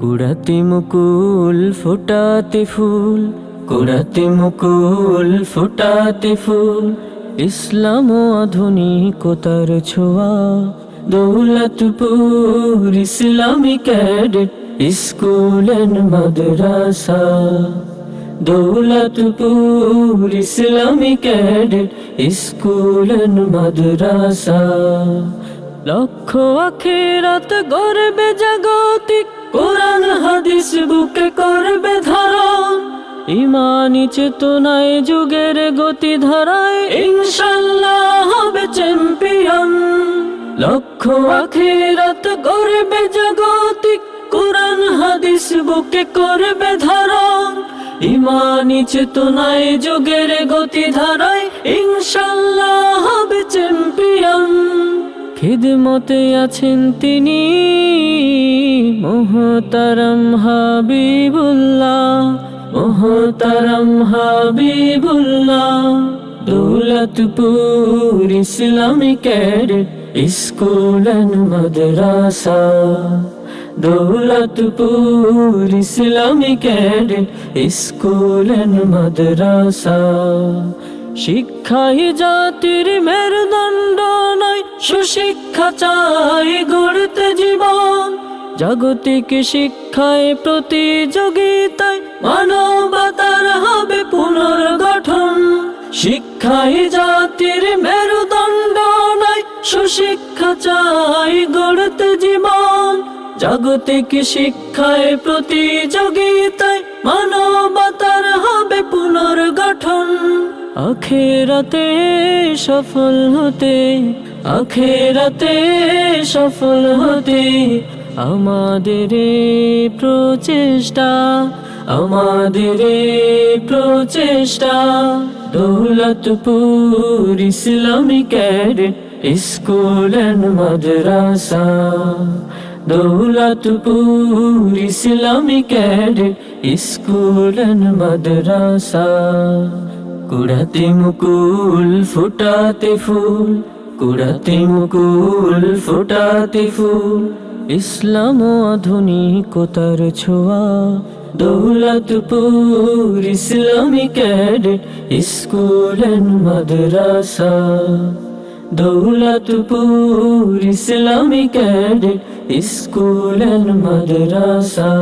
কুড়াতে মুকুল ফোটাতে ফুল, কুড়াতে মুকুল ফোটাতে ফুল, ইসলাম ও আধুনিকতার ছোঁয়া। দৌলতপুর ইসলামী cadet school and Madrasa, Daulatpur Islami cadet school and মাদ্রাসা। লক্ষ্য আখিরাত গর্বে জাগতিক, কোরআন হাদিস বুকে করবে ধারণ। ইমানি চেতনায় যুগের গতি ধারায় ইনশাআল্লাহ হবে চ্যাম্পিয়ন। লক্ষ্য আখিরাত গর্বে জাগতিক, কোরআন হাদিস বুকে করবে ধারণ। ইমানি চেতনায় যুগের গতি ধারায় ইনশাআল্লাহ হবে চ্যাম্পিয়ন। খিদমতে আছেন তিনি মুহতারাম হাবিবুল্লাহ, মুহতারাম হাবিবুল্লাহ। দৌলতপুর ইসলামী cadet school and Madrasa, Daulatpur Islami cadet school and মাদ্রাসা। শিক্ষাই জাতির মেরুদণ্ড নয়, সুশিক্ষা চাই গড়তে জীবন। জাগতিক শিক্ষায় প্রতিযোগিতায় মানবতার হবে পুনর্গঠন। শিক্ষাই জাতির মেরুদণ্ড নয়, সুশিক্ষা চাই গড়তে জীবন। জাগতিক শিক্ষায় প্রতিযোগিতায় মানবতার হবে পুনর্গঠন। আখিরাতে সফল হতে, আখিরাতে সফল হতে আমাদের প্রচেষ্টা, আমাদের প্রচেষ্টা। দৌলতপুর ইসলামী cadet school and Madrasa, Daulatpur Islami cadet school and মাদ্রাসা। কুড়াতে মুকুল ফোটাতে ফুল, কুড়াতে মুকুল ফোটাতে ফুল, ইসলাম ও আধুনিকতার ছোঁয়া। দৌলতপুর ইসলামী cadet school and Madrasa, Daulatpur Islami cadet school and Madrasa.